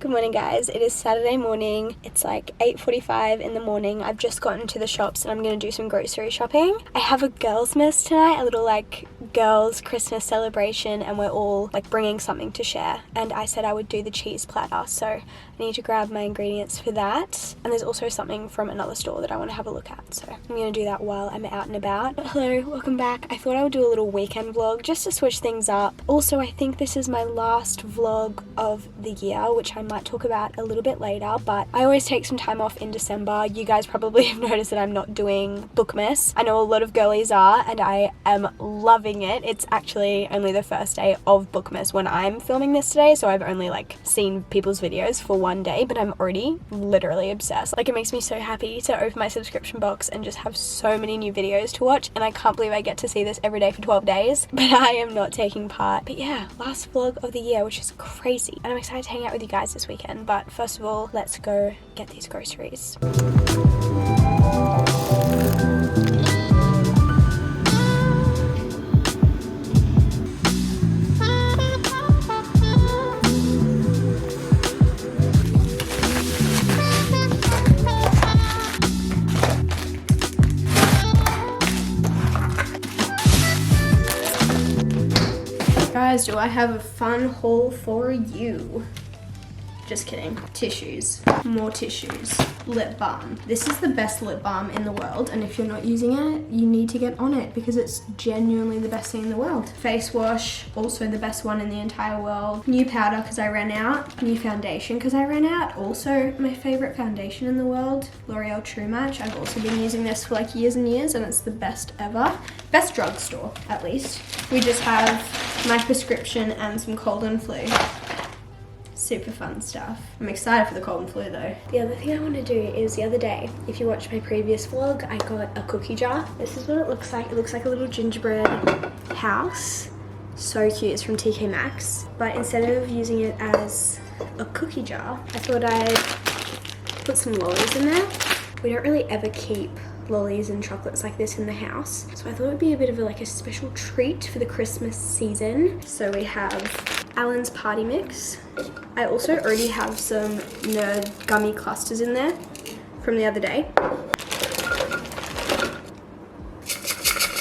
Good morning guys, it is Saturday morning. It's like 8:45 in the morning. I've just gotten to the shops and I'm going to do some grocery shopping. I have a girlsmas tonight, a little like girls Christmas celebration, and we're all like bringing something to share, and I said I would do the cheese platter, so I need to grab my ingredients for that. And there's also something from another store that I want to have a look at, so I'm going to do that while I'm out and about. Hello, welcome back. I thought I would do a little weekend vlog just to switch things up. Also, I think this is my last vlog of the year, which I might talk about a little bit later, but I always take some time off in December. You guys probably have noticed that I'm not doing Bookmas. I know a lot of girlies are, and I am loving it. It's actually only the first day of Bookmas when I'm filming this today, so I've only like seen people's videos for one day, but I'm already literally obsessed. Like, it makes me so happy to open my subscription box and just have so many new videos to watch, and I can't believe I get to see this every day for 12 days, but I am not taking part. But yeah, last vlog of the year, which is crazy, and I'm excited to hang out with you guys this weekend. But first of all, let's go get these groceries. Guys, do I have a fun haul for you? Just kidding. Tissues. More tissues. Lip balm. This is the best lip balm in the world, and if you're not using it, you need to get on it because it's genuinely the best thing in the world. Face wash, also the best one in the entire world. New powder because I ran out. New foundation because I ran out. Also my favorite foundation in the world, L'Oreal True Match. I've also been using this for like years and years, and it's the best ever. Best drugstore, at least. We just have my prescription and some cold and flu. Super fun stuff. I'm excited for the cold and flu though. The other thing I want to do is, the other day, if you watched my previous vlog, I got a cookie jar. This is what it looks like. It looks like a little gingerbread house. So cute. It's from TK Maxx. But instead of using it as a cookie jar, I thought I'd put some lollies in there. We don't really ever keep lollies and chocolates like this in the house, so I thought it would be a bit of a special treat for the Christmas season. So we have Allen's Party Mix. I also already have some Nerd gummy clusters in there from the other day.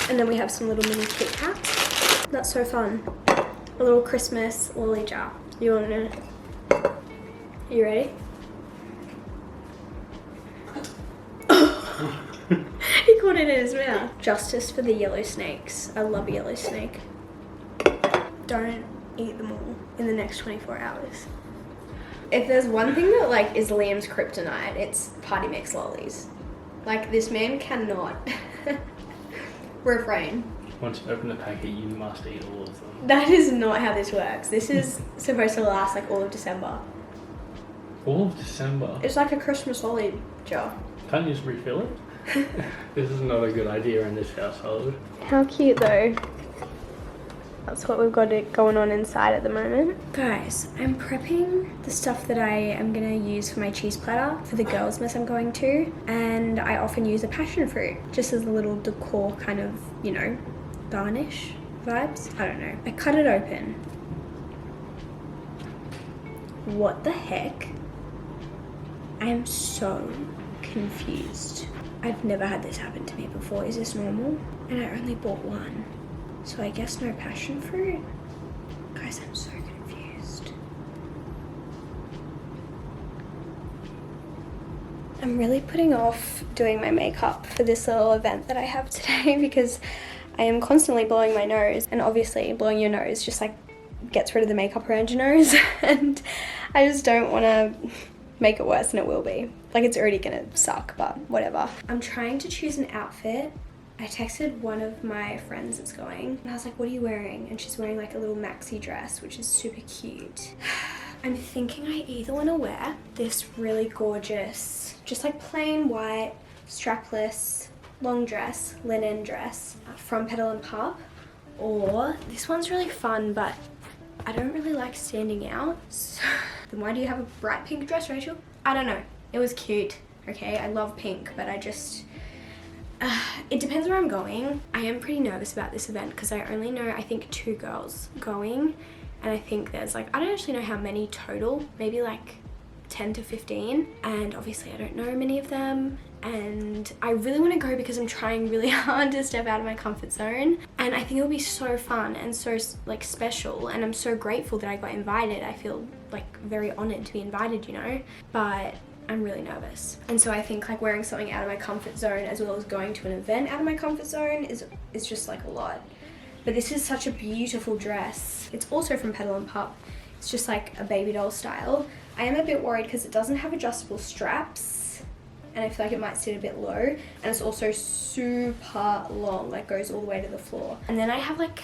And then we have some little mini Kit Kats. That's so fun. A little Christmas lolly jar. You want to? You ready? He caught it in his mouth. Justice for the yellow snakes. I love a yellow snake. Don't eat them all in the next 24 hours. If there's one thing that is Liam's kryptonite, it's party mix lollies. Like, this man cannot refrain. Once you open the packet, you must eat all of them. That is not how this works. This is supposed to last all of December. All of December? It's like a Christmas lolly jar. Can't you just refill it? This is not a good idea in this household. How cute though. That's what we've got going on inside at the moment. Guys, I'm prepping the stuff that I am going to use for my cheese platter for the girlsmas I'm going to, and I often use a passion fruit just as a little decor kind of, garnish vibes. I don't know. I cut it open. What the heck? I am so confused. I've never had this happen to me before. Is this normal? And I only bought one. So I guess no passion fruit? Guys, I'm so confused. I'm really putting off doing my makeup for this little event that I have today because I am constantly blowing my nose, and obviously blowing your nose just gets rid of the makeup around your nose, and I just don't want to make it worse than it will be. It's already gonna suck, but whatever. I'm trying to choose an outfit. I texted one of my friends that's going, and I was like, what are you wearing? And she's wearing a little maxi dress, which is super cute. I'm thinking I either want to wear this really gorgeous, just plain white, strapless, long dress, linen dress from Petal & Pup, or this one's really fun, but I don't really like standing out. So then why do you have a bright pink dress, Rachel? I don't know. It was cute, okay? I love pink, but I just... it depends where I'm going. I am pretty nervous about this event because I only know, I think, 2 girls going, and I think there's I don't actually know how many total, maybe 10 to 15, and obviously I don't know many of them, and I really want to go because I'm trying really hard to step out of my comfort zone, and I think it'll be so fun and so like special, and I'm so grateful that I got invited. I feel like very honored to be invited, you know, but I'm really nervous. And so I think like wearing something out of my comfort zone as well as going to an event out of my comfort zone is just like a lot. But this is such a beautiful dress. It's also from Petal & Pup. It's just like a baby doll style. I am a bit worried because it doesn't have adjustable straps, and I feel like it might sit a bit low, and it's also super long, like goes all the way to the floor. And then I have like,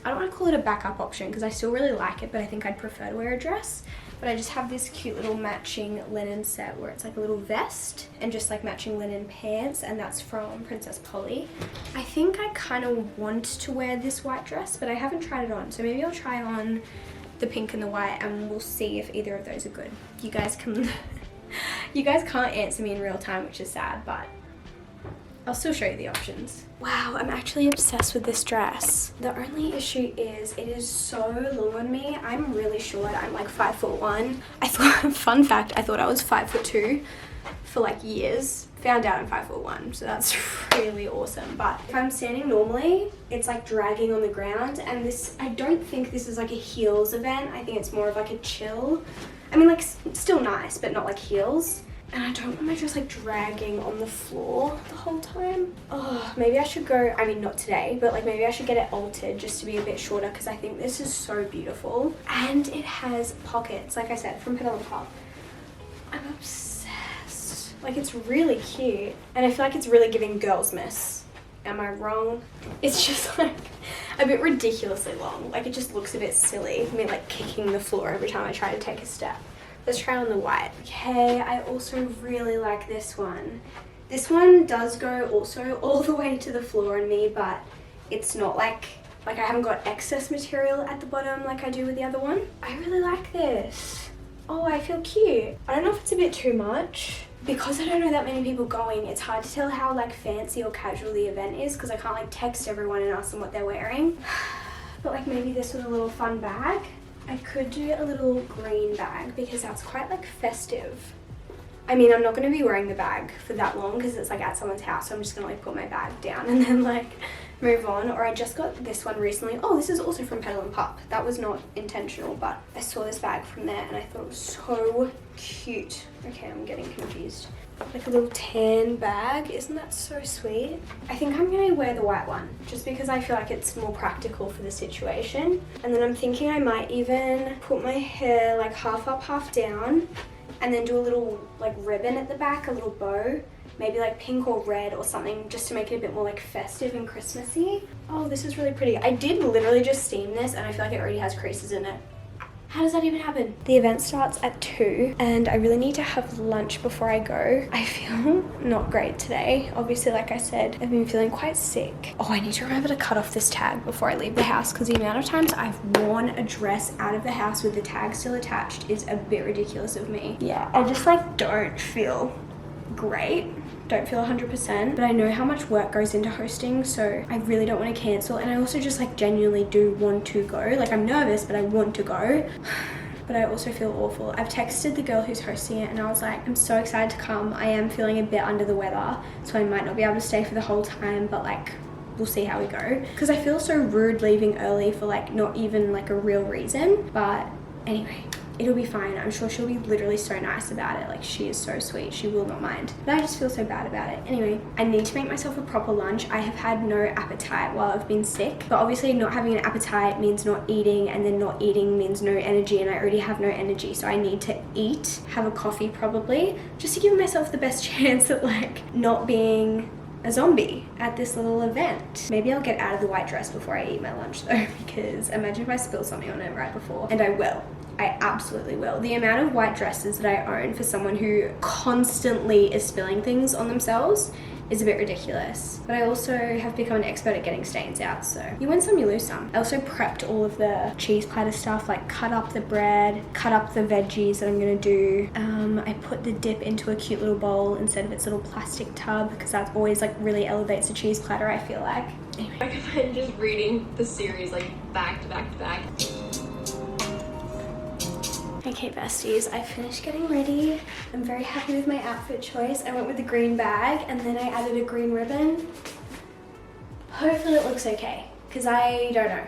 I don't want to call it a backup option because I still really like it, but I think I'd prefer to wear a dress. But I just have this cute little matching linen set where it's like a little vest and just like matching linen pants, and that's from Princess Polly. I think I kind of want to wear this white dress, but I haven't tried it on, so maybe I'll try on the pink and the white, and we'll see if either of those are good. You guys can you guys can't answer me in real time, which is sad, but I'll still show you the options. Wow, I'm actually obsessed with this dress. The only issue is it is so long on me. I'm really short. I'm like 5'1". I thought, fun fact, I thought I was 5'2" for like years. Found out I'm 5'1", so that's really awesome. But if I'm standing normally, it's like dragging on the ground, and this, I don't think this is like a heels event. I think it's more of like a chill. I mean, like still nice, but not like heels. And I don't want my dress like dragging on the floor the whole time. Oh, maybe I should go, I mean not today, but like maybe I should get it altered just to be a bit shorter, because I think this is so beautiful. And it has pockets, like I said, from Petal & Pup. I'm obsessed. Like, it's really cute. And I feel like it's really giving girlsmas. Am I wrong? It's just like a bit ridiculously long. Like, it just looks a bit silly. Me like kicking the floor every time I try to take a step. Let's try on the white. Okay, I also really like this one. This one does go also all the way to the floor on me, but it's not like I haven't got excess material at the bottom like I do with the other one. I really like this. Oh, I feel cute. I don't know if it's a bit too much. Because I don't know that many people going, it's hard to tell how like fancy or casual the event is, because I can't like text everyone and ask them what they're wearing. But like maybe this with a little fun bag. I could do a little green bag because that's quite like festive. I mean, I'm not going to be wearing the bag for that long because it's like at someone's house, so I'm just going to like put my bag down and then like move on. Or I just got this one recently. Oh, this is also from Petal & Pup. That was not intentional, but I saw this bag from there and I thought it was so cute. Okay, I'm getting confused. Like a little tan bag. Isn't that so sweet? I think I'm going to wear the white one just because I feel like it's more practical for the situation. And then I'm thinking I might even put my hair like half up, half down, and then do a little like ribbon at the back, a little bow, maybe like pink or red or something, just to make it a bit more like festive and Christmassy. Oh, this is really pretty. I did literally just steam this and I feel like it already has creases in it. How does that even happen? The event starts at 2 and I really need to have lunch before I go. I feel not great today. Obviously, like I said, I've been feeling quite sick. Oh, I need to remember to cut off this tag before I leave the house, because the amount of times I've worn a dress out of the house with the tag still attached is a bit ridiculous of me. Yeah, I just like don't feel great. Don't feel 100%, but I know how much work goes into hosting, so I really don't want to cancel. And I also just like genuinely do want to go. Like, I'm nervous, but I want to go. But I also feel awful. I've texted the girl who's hosting it and I was like, I'm so excited to come. I am feeling a bit under the weather, so I might not be able to stay for the whole time, but like we'll see how we go. Because I feel so rude leaving early for like not even like a real reason. But anyway, it'll be fine. I'm sure she'll be literally so nice about it. Like, she is so sweet. She will not mind. But I just feel so bad about it. Anyway, I need to make myself a proper lunch. I have had no appetite while I've been sick. But obviously not having an appetite means not eating, and then not eating means no energy, and I already have no energy. So I need to eat, have a coffee probably, just to give myself the best chance at like not being a zombie at this little event. Maybe I'll get out of the white dress before I eat my lunch though, because imagine if I spill something on it right before. And I will. I absolutely will. The amount of white dresses that I own for someone who constantly is spilling things on themselves is a bit ridiculous. But I also have become an expert at getting stains out, so you win some, you lose some. I also prepped all of the cheese platter stuff, like cut up the bread, cut up the veggies that I'm gonna do. I put the dip into a cute little bowl instead of its little plastic tub, because that always like really elevates a cheese platter, I feel like. Anyway. I recommend just reading the series like back to back to back. Hey Okay, besties, I finished getting ready. I'm very happy with my outfit choice. I went with the green bag and then I added a green ribbon. Hopefully it looks okay, because I don't know.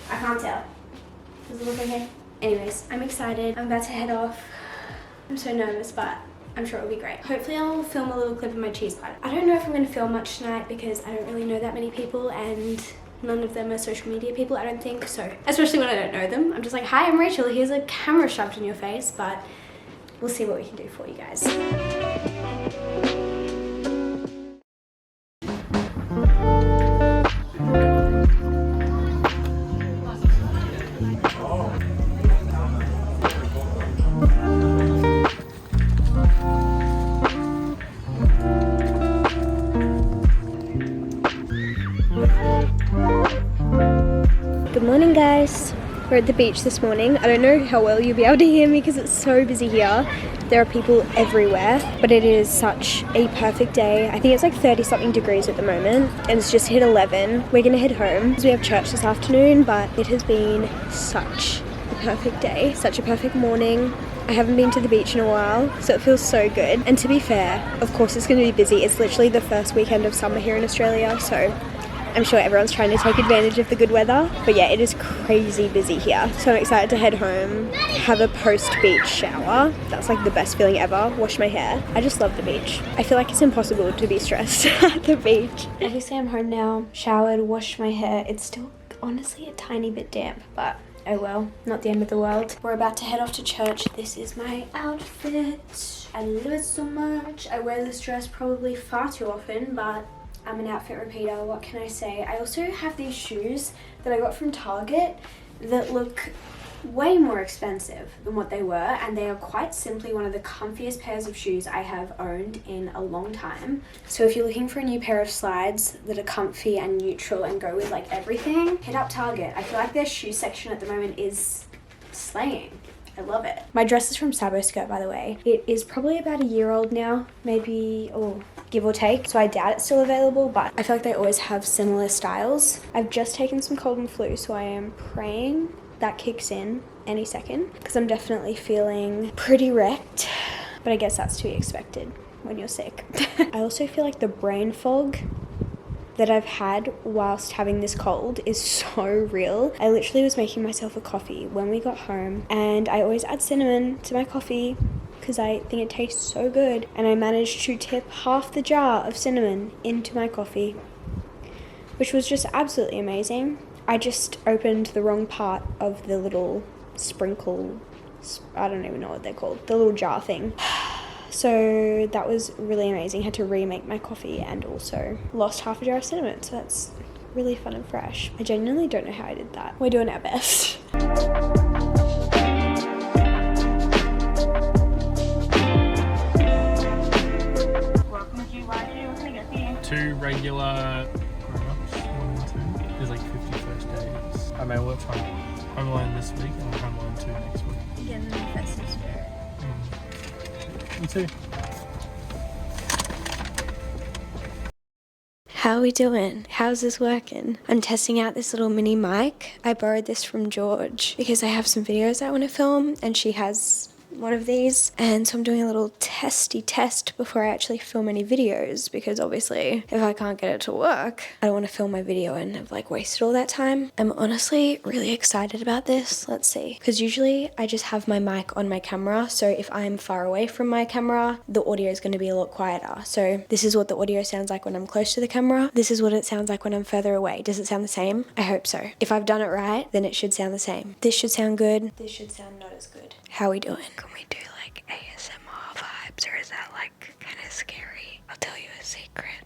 I can't tell. Does it look okay? Anyways, I'm excited. I'm about to head off. I'm so nervous, but I'm sure it'll be great. Hopefully I'll film a little clip of my cheese pie. I don't know if I'm going to film much tonight because I don't really know that many people and none of them are social media people, I don't think. So, especially when I don't know them. I'm just like, hi, I'm Rachel. Here's a camera shoved in your face, but we'll see what we can do for you guys. Good morning, guys. We're at the beach this morning. I don't know how well you'll be able to hear me because it's so busy here. There are people everywhere, but it is such a perfect day. I think it's like 30 something degrees at the moment and it's just hit 11. We're gonna head home because we have church this afternoon, but it has been such a perfect day, such a perfect morning. I haven't been to the beach in a while, so it feels so good. And to be fair, of course it's gonna be busy. It's literally the first weekend of summer here in Australia, so I'm sure everyone's trying to take advantage of the good weather. But yeah, it is crazy busy here. So I'm excited to head home, have a post-beach shower. That's like the best feeling ever. Wash my hair. I just love the beach. I feel like it's impossible to be stressed at the beach. Obviously I'm home now, showered, washed my hair. It's still honestly a tiny bit damp, but oh well, not the end of the world. We're about to head off to church. This is my outfit. I love it so much. I wear this dress probably far too often, but I'm an outfit repeater, what can I say? I also have these shoes that I got from Target that look way more expensive than what they were, and they are quite simply one of the comfiest pairs of shoes I have owned in a long time. So if you're looking for a new pair of slides that are comfy and neutral and go with like everything, hit up Target. I feel like their shoe section at the moment is slaying. I love it. My dress is from Sabo Skirt, by the way. It is probably about a year old now, maybe, or give or take. So I doubt it's still available, but I feel like they always have similar styles. I've just taken some cold and flu, so I am praying that kicks in any second because I'm definitely feeling pretty wrecked, but I guess that's to be expected when you're sick. I also feel like the brain fog that I've had whilst having this cold is so real. I literally was making myself a coffee when we got home, and I always add cinnamon to my coffee because I think it tastes so good, and I managed to tip half the jar of cinnamon into my coffee, which was just absolutely amazing. I just opened the wrong part of the little sprinkle, I don't even know what they're called, the little jar thing. So that was really amazing. Had to remake my coffee and also lost half a jar of cinnamon. So that's really fun and fresh. I genuinely don't know how I did that. We're doing our best. 2 regular grown-ups, 1 and 2. There's like 50 first days. I may work from home alone this week and home alone 2 next week. Again, the festive spirit. Me too. How are we doing? How's this working? I'm testing out this little mini mic. I borrowed this from George because I have some videos I want to film and she has one of these, and so I'm doing a little testy test before I actually film any videos, because obviously if I can't get it to work, I don't want to film my video and have like wasted all that time. I'm honestly really excited about this. Let's see, because usually I just have my mic on my camera, so if I'm far away from my camera the audio is going to be a lot quieter. So this is what the audio sounds like when I'm close to the camera. This is what it sounds like when I'm further away. Does it sound the same? I hope so. If I've done it right, then it should sound the same. This should sound good. This should sound not as good. How are we doing? Can we do like ASMR vibes, or is that like kind of scary? I'll tell you a secret.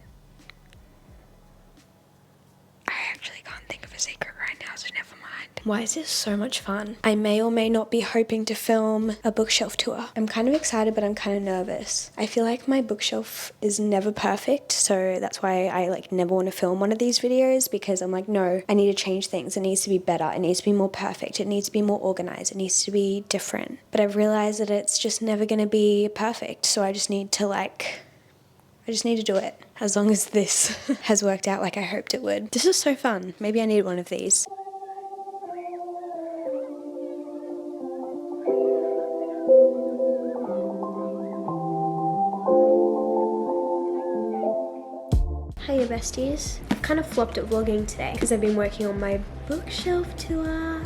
I actually can't think of a secret right now, so never mind. Why is this so much fun? I may or may not be hoping to film a bookshelf tour. I'm kind of excited, but I'm kind of nervous. I feel like my bookshelf is never perfect, so that's why I like never want to film one of these videos, because I'm like, no, I need to change things. It needs to be better. It needs to be more perfect. It needs to be more organized. It needs to be different. But I've realized that it's just never going to be perfect, so I just need to do it. As long as this has worked out like I hoped it would. This is so fun. Maybe I need one of these. besties. I've kind of flopped at vlogging today because I've been working on my bookshelf tour.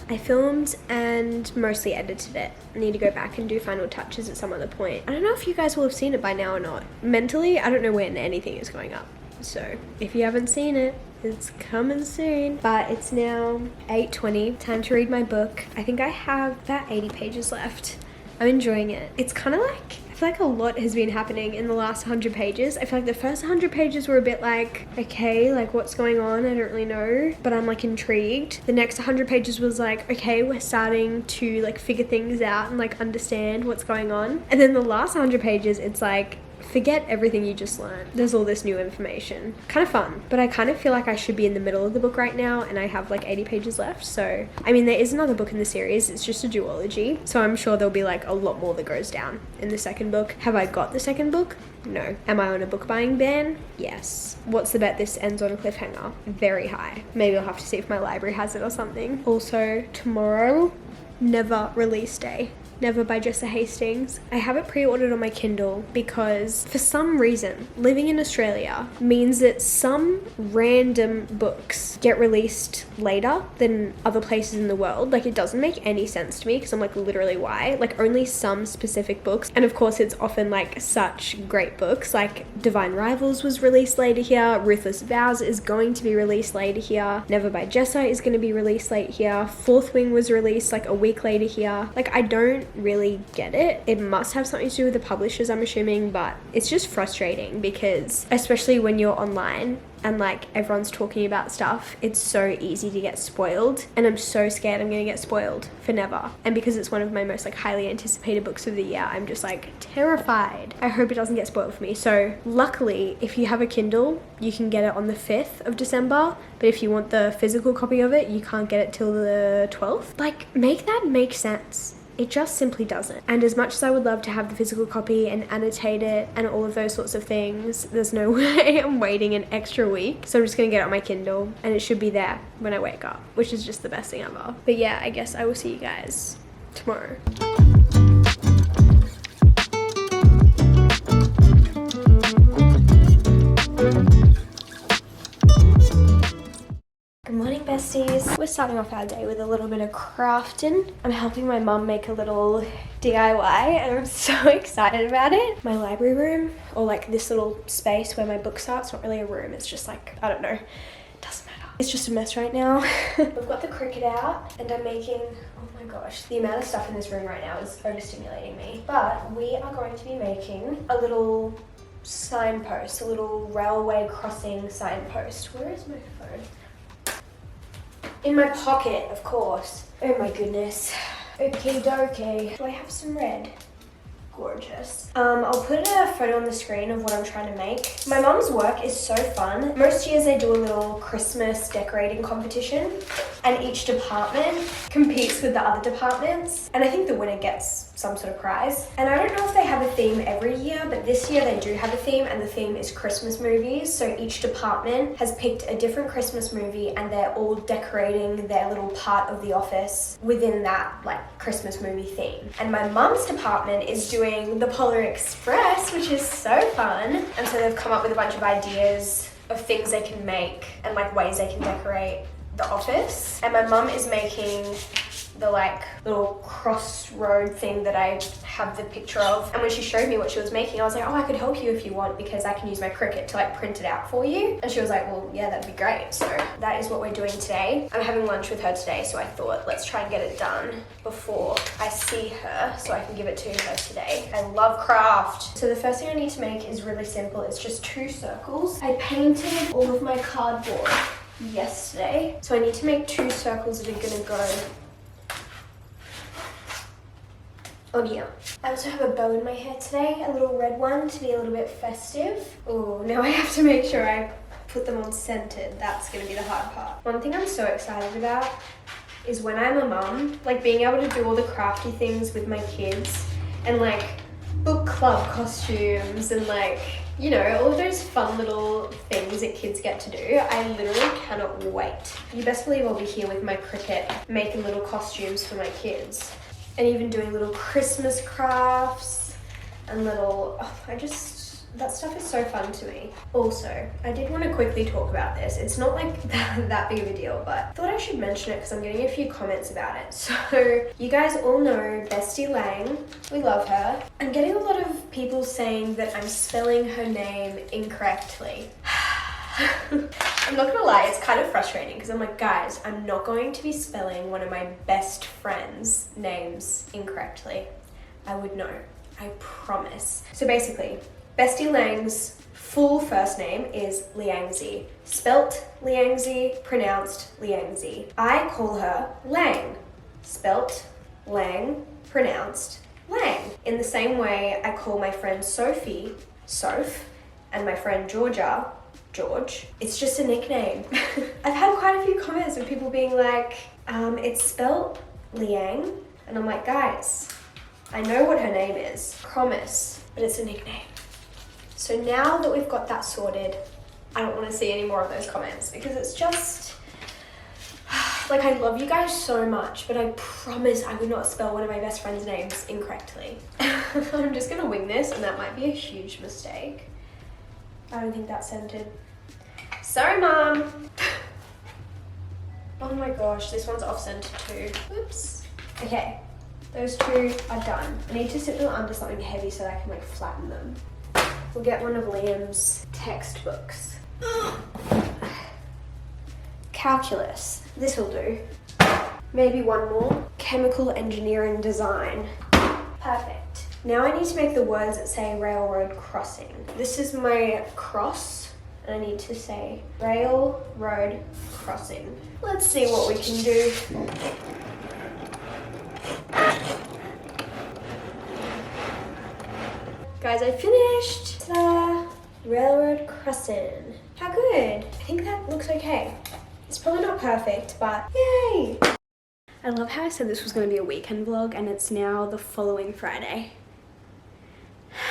I filmed and mostly edited it. I need to go back and do final touches at some other point. I don't know if you guys will have seen it by now or not. Mentally, I don't know when anything is going up. So if you haven't seen it, it's coming soon. But it's now 8:20, time to read my book. I think I have about 80 pages left. I'm enjoying it. It's kind of like, I feel like a lot has been happening in the last 100 pages. I feel like the first 100 pages were a bit like, okay, like what's going on? I don't really know, but I'm like intrigued. The next 100 pages was like, okay, we're starting to like figure things out and like understand what's going on. And then the last 100 pages, it's like, forget everything you just learned. There's all this new information. Kind of fun, but I kind of feel like I should be in the middle of the book right now and I have like 80 pages left. So, I mean, there is another book in the series. It's just a duology. So I'm sure there'll be like a lot more that goes down in the second book. Have I got the second book? No. Am I on a book buying ban? Yes. What's the bet this ends on a cliffhanger? Very high. Maybe I'll have to see if my library has it or something. Also, tomorrow, Never release day. Never by Jessa Hastings. I have it pre-ordered on my Kindle because for some reason living in Australia means that some random books get released later than other places in the world. Like it doesn't make any sense to me because I'm like, literally why? Like only some specific books, and of course it's often like such great books. Like Divine Rivals was released later here, Ruthless Vows is going to be released later here, Never by Jessa is going to be released late here, Fourth Wing was released like a week later here. Like I don't really get it. It must have something to do with the publishers, I'm assuming, but it's just frustrating because especially when you're online and like everyone's talking about stuff, it's so easy to get spoiled, and I'm so scared I'm gonna get spoiled for Never. And because it's one of my most like highly anticipated books of the year, I'm just like terrified. I hope it doesn't get spoiled for me. So luckily, if you have a Kindle, you can get it on the 5th of December, but if you want the physical copy of it, you can't get it till the 12th. Like make that make sense. It just simply doesn't. And as much as I would love to have the physical copy and annotate it and all of those sorts of things, there's no way I'm waiting an extra week. So I'm just gonna get it on my Kindle and it should be there when I wake up, which is just the best thing ever. But yeah, I guess I will see you guys tomorrow. Good morning, besties. We're starting off our day with a little bit of crafting. I'm helping my mum make a little DIY and I'm so excited about it. My library room, or like this little space where my books are, it's not really a room, it's just like, I don't know, it doesn't matter. It's just a mess right now. We've got the Cricut out and I'm making, oh my gosh, the amount of stuff in this room right now is overstimulating me. But we are going to be making a little signpost, a little railway crossing signpost. Where is my phone? In my pocket, of course. Oh my goodness. Okie dokie. Do I have some red? Gorgeous. I'll put a photo on the screen of what I'm trying to make. My mum's work is so fun. Most years they do a little Christmas decorating competition and each department competes with the other departments, and I think the winner gets some sort of prize. And I don't know if they have a theme every year, but this year they do have a theme, and the theme is Christmas movies. So each department has picked a different Christmas movie and they're all decorating their little part of the office within that like Christmas movie theme. And my mum's department is doing the Polar Express, which is so fun. And so they've come up with a bunch of ideas of things they can make and like ways they can decorate the office. And my mum is making the like little crossroad thing that I have the picture of. And when she showed me what she was making, I was like, oh, I could help you if you want, because I can use my Cricut to like print it out for you. And she was like, well, yeah, that'd be great. So that is what we're doing today. I'm having lunch with her today, so I thought let's try and get it done before I see her so I can give it to her today. I love craft. So the first thing I need to make is really simple. It's just 2 circles. I painted all of my cardboard yesterday, so I need to make 2 circles that are gonna go on here. I also have a bow in my hair today, a little red one to be a little bit festive. Oh, now I have to make sure I put them on centered. That's gonna be the hard part. One thing I'm so excited about is when I'm a mum, like being able to do all the crafty things with my kids and like book club costumes and like, you know, all of those fun little things that kids get to do. I literally cannot wait. You best believe I'll be here with my Cricut making little costumes for my kids. And even doing little Christmas crafts and little, oh, I just That stuff is so fun to me. Also, I did want to quickly talk about this. It's not like that big of a deal, but I thought I should mention it because I'm getting a few comments about it. So, you guys all know Bestie Lang. We love her. I'm getting a lot of people saying that I'm spelling her name incorrectly. I'm not gonna lie, it's kind of frustrating because I'm like, guys, I'm not going to be spelling one of my best friends' names incorrectly. I would know. I promise. So basically, Bestie Lang's full first name is Liangzi, spelt Liangzi, pronounced Liangzi. I call her Lang, spelt Lang, pronounced Lang. In the same way, I call my friend Sophie, Soph, and my friend Georgia, George. It's just a nickname. I've had quite a few comments of people being like, it's spelt Liang, and I'm like, guys, I know what her name is, promise, but it's a nickname. So now that we've got that sorted, I don't want to see any more of those comments because it's just, like, I love you guys so much, but I promise I would not spell one of my best friend's names incorrectly. I'm just gonna wing this, and that might be a huge mistake. I don't think that's scented. Sorry, Mom. Oh my gosh, this one's off center too. Oops. Okay, those two are done. I need to sit them under something heavy so that I can like flatten them. We'll get one of Liam's textbooks. Calculus, this'll do. Maybe one more. Chemical engineering design. Perfect. Now I need to make the words that say railroad crossing. This is my cross, and I need to say railroad crossing. Let's see what we can do. Guys, I finished. Ta-da! Railroad crossing. How good? I think that looks okay. It's probably not perfect, but yay! I love how I said this was going to be a weekend vlog, and it's now the following Friday.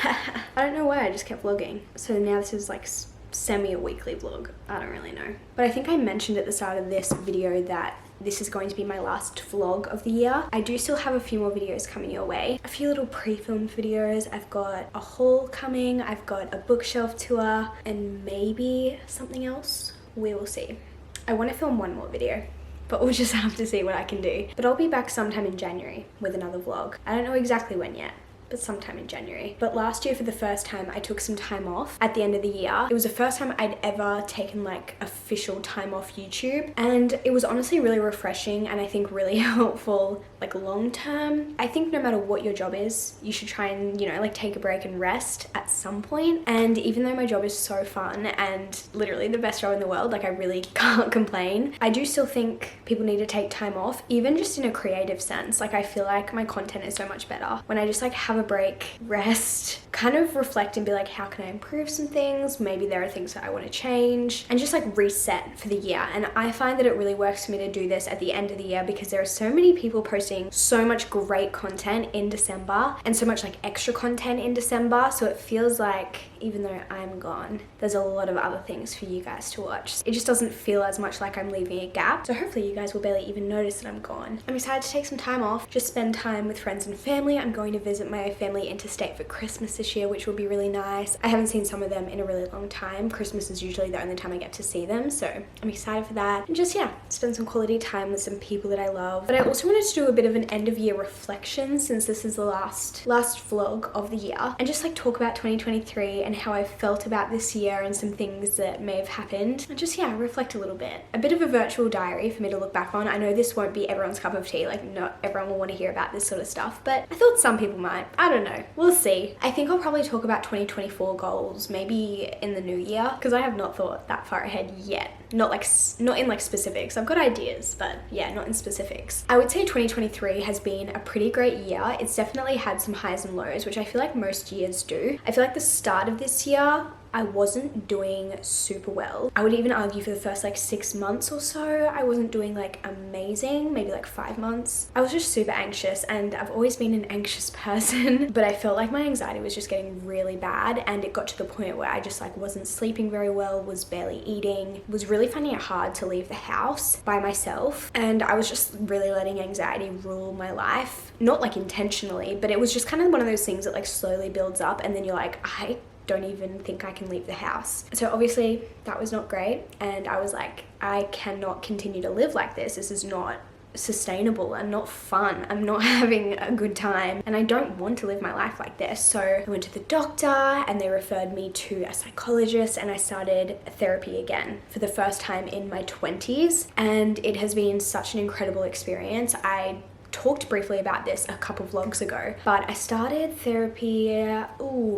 I don't know why I just kept vlogging. So now this is like semi a weekly vlog. I don't really know. But I think I mentioned at the start of this video that this is going to be my last vlog of the year. I do still have a few more videos coming your way. A few little pre-filmed videos. I've got a haul coming. I've got a bookshelf tour and maybe something else. We will see. I want to film one more video, but we'll just have to see what I can do. But I'll be back sometime in January with another vlog. I don't know exactly when yet, but sometime in January. But last year, for the first time, I took some time off at the end of the year. It was the first time I'd ever taken like official time off YouTube, and it was honestly really refreshing and I think really helpful like long term. I think no matter what your job is, you should try and, you know, like take a break and rest at some point. And even though my job is so fun and literally the best job in the world, like I really can't complain, I do still think people need to take time off, even just in a creative sense. Like I feel like my content is so much better when I just like have a break, rest, kind of reflect and be like, how can I improve some things? Maybe there are things that I want to change, and just like reset for the year. And I find that it really works for me to do this at the end of the year because there are so many people posting so much great content in December and so much like extra content in December. So it feels like even though I'm gone, there's a lot of other things for you guys to watch. It just doesn't feel as much like I'm leaving a gap. So hopefully you guys will barely even notice that I'm gone. I'm excited to take some time off, just spend time with friends and family. I'm going to visit my family interstate for Christmas this year, which will be really nice. I haven't seen some of them in a really long time. Christmas is usually the only time I get to see them, so I'm excited for that. And just, yeah, spend some quality time with some people that I love. But I also wanted to do a bit of an end of year reflection since this is the last vlog of the year, and just like talk about 2023 and how I felt about this year and some things that may have happened, and just, yeah, reflect a little bit. A bit of a virtual diary for me to look back on. I know this won't be everyone's cup of tea, like not everyone will want to hear about this sort of stuff, but I thought some people might. I don't know, we'll see. I think I'll probably talk about 2024 goals maybe in the new year, because I have not thought that far ahead yet. Not in like specifics. I've got ideas, but yeah, not in specifics. I would say 2023 has been a pretty great year. It's definitely had some highs and lows, which I feel like most years do. I feel like the start of this year, I wasn't doing super well. I would even argue for the first like 6 months or so, I wasn't doing like amazing, maybe like 5 months. I was just super anxious, and I've always been an anxious person, but I felt like my anxiety was just getting really bad, and it got to the point where I just like wasn't sleeping very well, was barely eating, was really finding it hard to leave the house by myself, and I was just really letting anxiety rule my life. Not like intentionally, but it was just kind of one of those things that like slowly builds up, and then you're like, I don't even think I can leave the house. So obviously that was not great, and I was like, I cannot continue to live like this. This is not sustainable and not fun. I'm not having a good time, and I don't want to live my life like this. So I went to the doctor and they referred me to a psychologist, and I started therapy again for the first time in my 20s, and it has been such an incredible experience. I talked briefly about this a couple vlogs ago, but I started therapy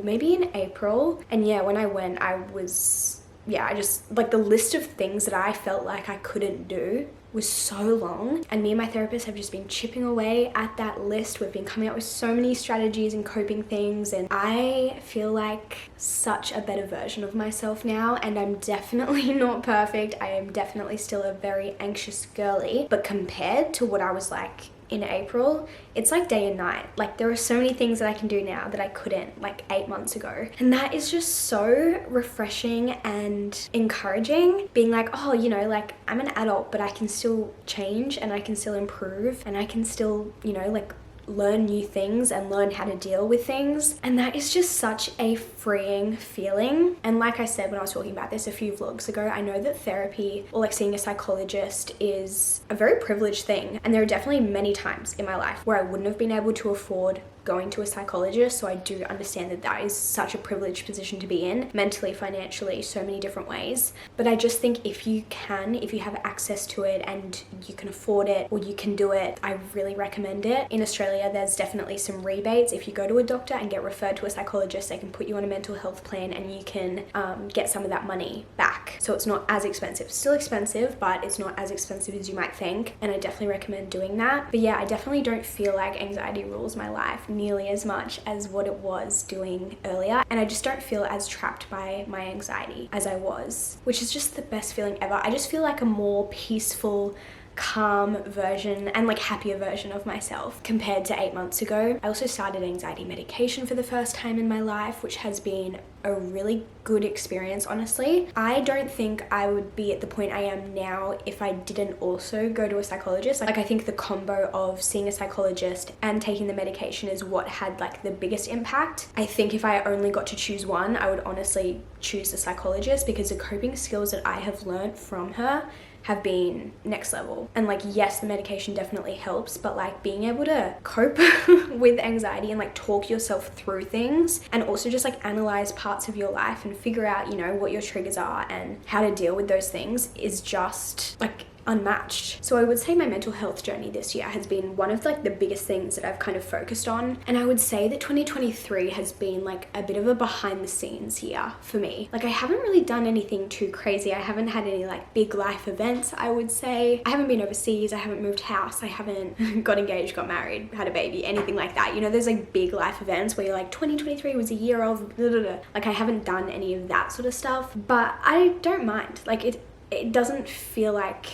maybe in April, and yeah, when I went, I just like, the list of things that I felt like I couldn't do was so long, and me and my therapist have just been chipping away at that list. We've been coming up with so many strategies and coping things, and I feel like such a better version of myself now, and I'm definitely not perfect. I am definitely still a very anxious girly, but compared to what I was like in April, it's like day and night. Like, there are so many things that I can do now that I couldn't like 8 months ago, and that is just so refreshing and encouraging, being like, oh, you know, like, I'm an adult, but I can still change and I can still improve and I can still, you know, like, learn new things and learn how to deal with things. And that is just such a freeing feeling. And like I said when I was talking about this a few vlogs ago, I know that therapy, or like seeing a psychologist, is a very privileged thing, and there are definitely many times in my life where I wouldn't have been able to afford going to a psychologist. So I do understand that that is such a privileged position to be in, mentally, financially, so many different ways. But I just think if you have access to it and you can afford it, or you can do it, I really recommend it. In Australia, there's definitely some rebates. If you go to a doctor and get referred to a psychologist, they can put you on a mental health plan, and you can get some of that money back. So it's not as expensive. Still expensive, but it's not as expensive as you might think. And I definitely recommend doing that. But yeah, I definitely don't feel like anxiety rules my life nearly as much as what it was doing earlier, and I just don't feel as trapped by my anxiety as I was, which is just the best feeling ever. I just feel like a more peaceful, calm version and like happier version of myself compared to 8 months ago. I also started anxiety medication for the first time in my life, which has been a really good experience, honestly. I don't think I would be at the point I am now if I didn't also go to a psychologist. Like, I think the combo of seeing a psychologist and taking the medication is what had like the biggest impact. I think if I only got to choose one, I would honestly choose the psychologist, because the coping skills that I have learned from her have been next level. And like, yes, the medication definitely helps, but like, being able to cope with anxiety and like talk yourself through things, and also just like analyze parts of your life and figure out, you know, what your triggers are and how to deal with those things, is just like unmatched. So I would say my mental health journey this year has been one of like the biggest things that I've kind of focused on, and I would say that 2023 has been like a bit of a behind the scenes year for me. Like, I haven't really done anything too crazy. I haven't had any like big life events, I would say. I haven't been overseas, I haven't moved house, I haven't got engaged, got married, had a baby, anything like that. You know, there's like big life events where you're like, 2023 was a year of blah, blah, blah. Like, I haven't done any of that sort of stuff, but I don't mind. Like, it doesn't feel like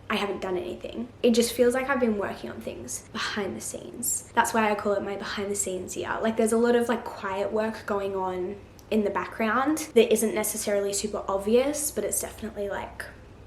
I haven't done anything. It just feels like I've been working on things behind the scenes. That's why I call it my behind the scenes year. Like, there's a lot of like quiet work going on in the background that isn't necessarily super obvious, but it's definitely like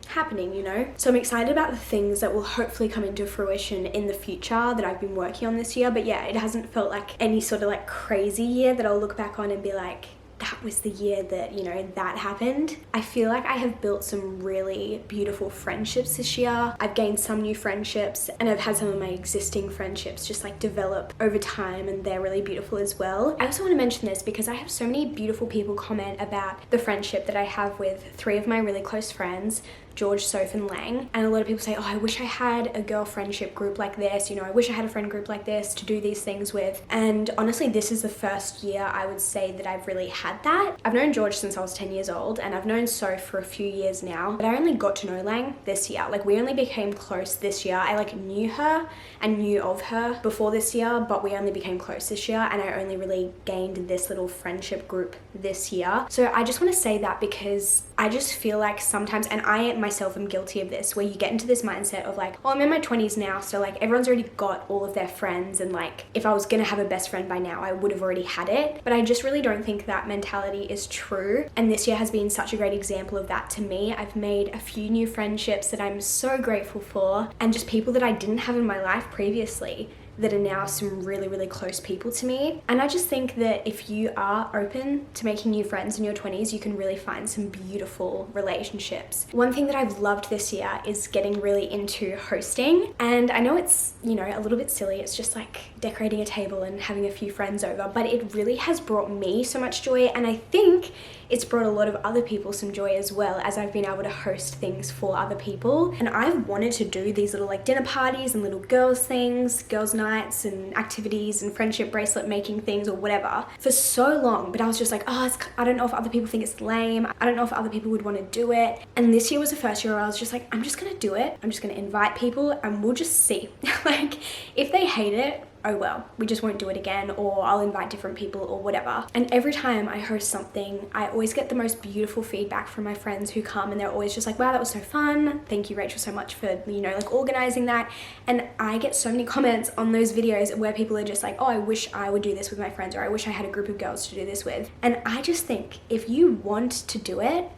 happening, you know? So I'm excited about the things that will hopefully come into fruition in the future that I've been working on this year. But yeah, it hasn't felt like any sort of like crazy year that I'll look back on and be like, that was the year that, you know, that happened. I feel like I have built some really beautiful friendships this year. I've gained some new friendships, and I've had some of my existing friendships just like develop over time, and they're really beautiful as well. I also want to mention this because I have so many beautiful people comment about the friendship that I have with 3 of my really close friends, George, Soph and Lang, and a lot of people say, oh, I wish I had a girl friendship group like this, you know, I wish I had a friend group like this to do these things with. And honestly, this is the first year I would say that I've really had that. I've known George since I was 10 years old, and I've known Soph for a few years now, but I only got to know Lang this year. Like, we only became close this year. I like knew her and knew of her before this year, but we only became close this year, and I only really gained this little friendship group this year. So I just want to say that because I just feel like sometimes, and I myself am guilty of this, where you get into this mindset of like, oh, I'm in my 20s now, so like everyone's already got all of their friends, and like if I was gonna have a best friend by now, I would have already had it. But I just really don't think that mentality is true, and this year has been such a great example of that to me. I've made a few new friendships that I'm so grateful for, and just people that I didn't have in my life previously. that are now some really, really close people to me. And I just think that if you are open to making new friends in your 20s, you can really find some beautiful relationships. One thing that I've loved this year is getting really into hosting. And I know it's, you know, a little bit silly. It's just like decorating a table and having a few friends over, but it really has brought me so much joy. And I think it's brought a lot of other people some joy as well, as I've been able to host things for other people. And I've wanted to do these little like dinner parties and little girls things, girls nights and activities and friendship bracelet making things or whatever for so long. But I was just like, oh, I don't know if other people think it's lame. I don't know if other people would want to do it. And this year was the first year where I was just like, I'm just gonna do it. I'm just gonna invite people and we'll just see. Like, if they hate it, oh well, we just won't do it again, or I'll invite different people or whatever. And every time I host something, I always get the most beautiful feedback from my friends who come, and they're always just like, wow, that was so fun. Thank you, Rachel, so much for, you know, like organizing that. And I get so many comments on those videos where people are just like, oh, I wish I would do this with my friends, or I wish I had a group of girls to do this with. And I just think if you want to do it,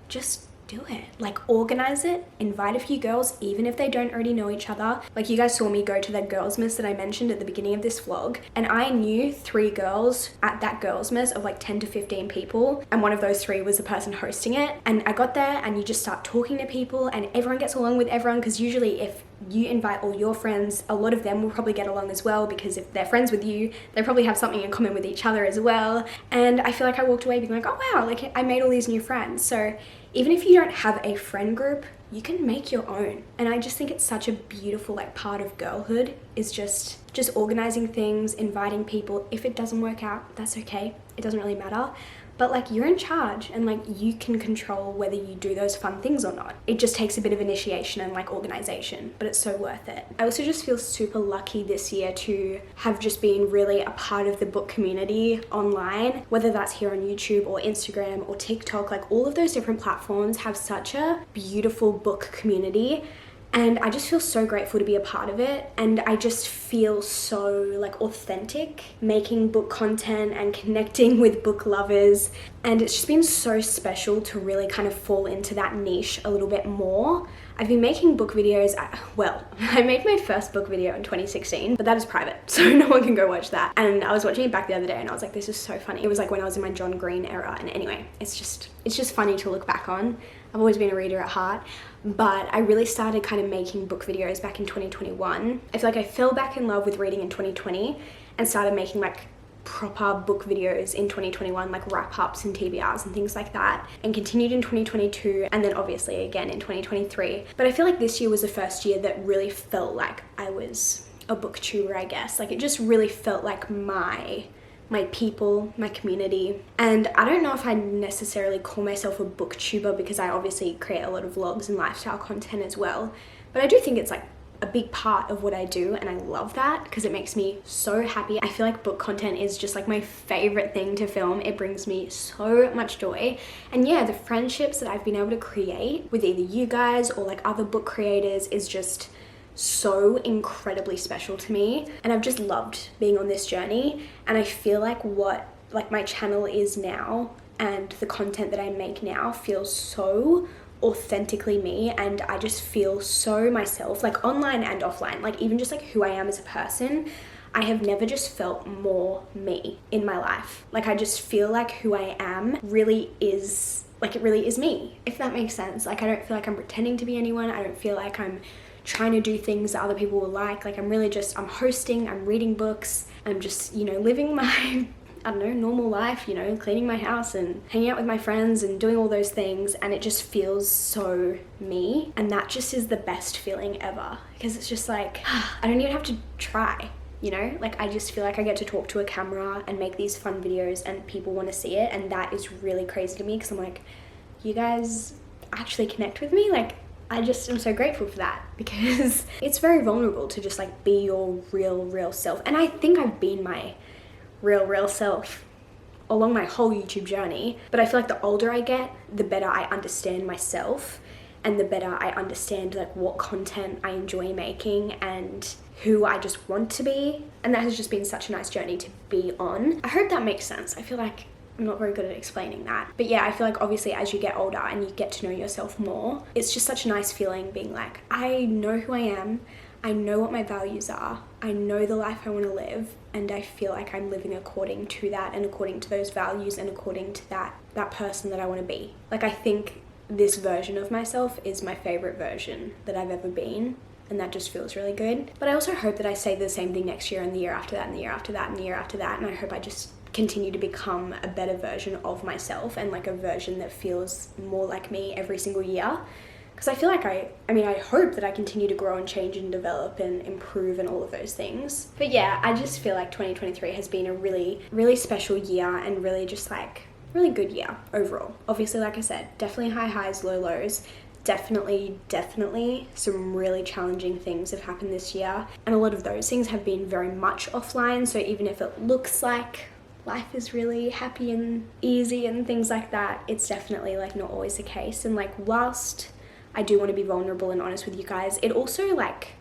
just do it. Like, organize it, invite a few girls, even if they don't already know each other. Like, you guys saw me go to that girlsmas that I mentioned at the beginning of this vlog, and I knew 3 girls at that girlsmas of like 10 to 15 people, and one of those 3 was the person hosting it. And I got there and you just start talking to people and everyone gets along with everyone, because usually if you invite all your friends, a lot of them will probably get along as well, because if they're friends with you, they probably have something in common with each other as well. And I feel like I walked away being like, oh wow, like I made all these new friends. So even if you don't have a friend group, you can make your own. And I just think it's such a beautiful like part of girlhood, is just organizing things, inviting people. If it doesn't work out, that's okay. It doesn't really matter. But like, you're in charge and like you can control whether you do those fun things or not. It just takes a bit of initiation and like organization, but it's so worth it. I also just feel super lucky this year to have just been really a part of the book community online, whether that's here on YouTube or Instagram or TikTok. Like, all of those different platforms have such a beautiful book community. And I just feel so grateful to be a part of it. And I just feel so like authentic making book content and connecting with book lovers. And it's just been so special to really kind of fall into that niche a little bit more. I've been making book videos, well, I made my first book video in 2016, but that is private, so no one can go watch that. And I was watching it back the other day and I was like, this is so funny. It was like when I was in my John Green era. And anyway, it's just funny to look back on. I've always been a reader at heart, but I really started kind of making book videos back in 2021. I feel like I fell back in love with reading in 2020 and started making like proper book videos in 2021, like wrap-ups and TBRs and things like that, and continued in 2022, and then obviously again in 2023. But I feel like this year was the first year that really felt like I was a booktuber, I guess. Like, it just really felt like my people, my community. And I don't know if I necessarily call myself a booktuber, because I obviously create a lot of vlogs and lifestyle content as well, but I do think it's like a big part of what I do, and I love that because it makes me so happy. I feel like book content is just like my favorite thing to film. It brings me so much joy. And yeah, the friendships that I've been able to create with either you guys or like other book creators is just so incredibly special to me. And I've just loved being on this journey. And I feel like what like my channel is now and the content that I make now feels so authentically me, and I just feel so myself, like online and offline, like even just like who I am as a person. I have never just felt more me in my life. Like, I just feel like who I am really is, like, it really is me, if that makes sense. Like, I don't feel like I'm pretending to be anyone. I don't feel like I'm trying to do things that other people will like. Like, I'm really just, I'm hosting, I'm reading books, I'm just, you know, living my I don't know, normal life, you know, cleaning my house and hanging out with my friends and doing all those things. And it just feels so me. And that just is the best feeling ever, because it's just like, I don't even have to try, you know? Like, I just feel like I get to talk to a camera and make these fun videos and people want to see it. And that is really crazy to me, because I'm like, you guys actually connect with me? Like, I just am so grateful for that, because it's very vulnerable to just like be your real self. And I think I've been my real self along my whole YouTube journey, but I feel like the older I get, the better I understand myself, and the better I understand like what content I enjoy making and who I just want to be. And that has just been such a nice journey to be on. I hope that makes sense. I feel like I'm not very good at explaining that, but yeah, I feel like obviously as you get older and you get to know yourself more, it's just such a nice feeling being like, I know who I am, I know what my values are. I know the life I want to live, and I feel like I'm living according to that and according to those values and according to that person that I want to be. Like, I think this version of myself is my favorite version that I've ever been, and that just feels really good. But I also hope that I say the same thing next year and the year after that and the year after that and the year after that, and I hope I just continue to become a better version of myself and like a version that feels more like me every single year. Because I feel like I hope that I continue to grow and change and develop and improve and all of those things. But yeah, I just feel like 2023 has been a really, really special year and really just like really good year overall. Obviously, like I said, definitely high highs, low lows. Definitely some really challenging things have happened this year. And a lot of those things have been very much offline. So even if it looks like life is really happy and easy and things like that, it's definitely like not always the case. And like, whilst I do want to be vulnerable and honest with you guys, it also like,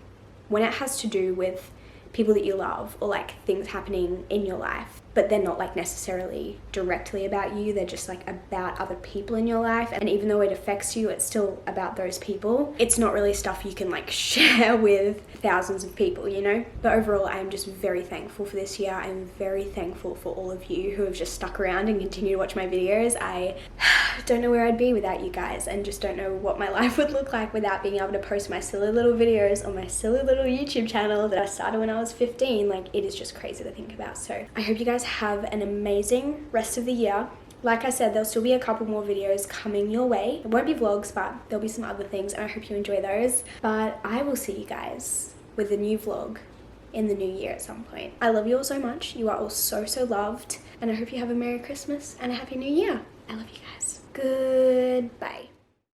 when it has to do with people that you love or like things happening in your life, but they're not like necessarily directly about you, they're just like about other people in your life, and even though it affects you, it's still about those people. It's not really stuff you can like share with thousands of people, you know? But overall, I am just very thankful for this year. I'm very thankful for all of you who have just stuck around and continue to watch my videos. I don't know where I'd be without you guys, and just don't know what my life would look like without being able to post my silly little videos on my silly little YouTube channel that I started when I was 15. Like, it is just crazy to think about. So I hope you guys have an amazing rest of the year. Like I said, there'll still be a couple more videos coming your way. It won't be vlogs, but there'll be some other things, and I hope you enjoy those. But I will see you guys with a new vlog in the new year at some point. I love you all so much. You are all so loved, and I hope you have a Merry Christmas and a Happy New Year. I love you guys. Goodbye.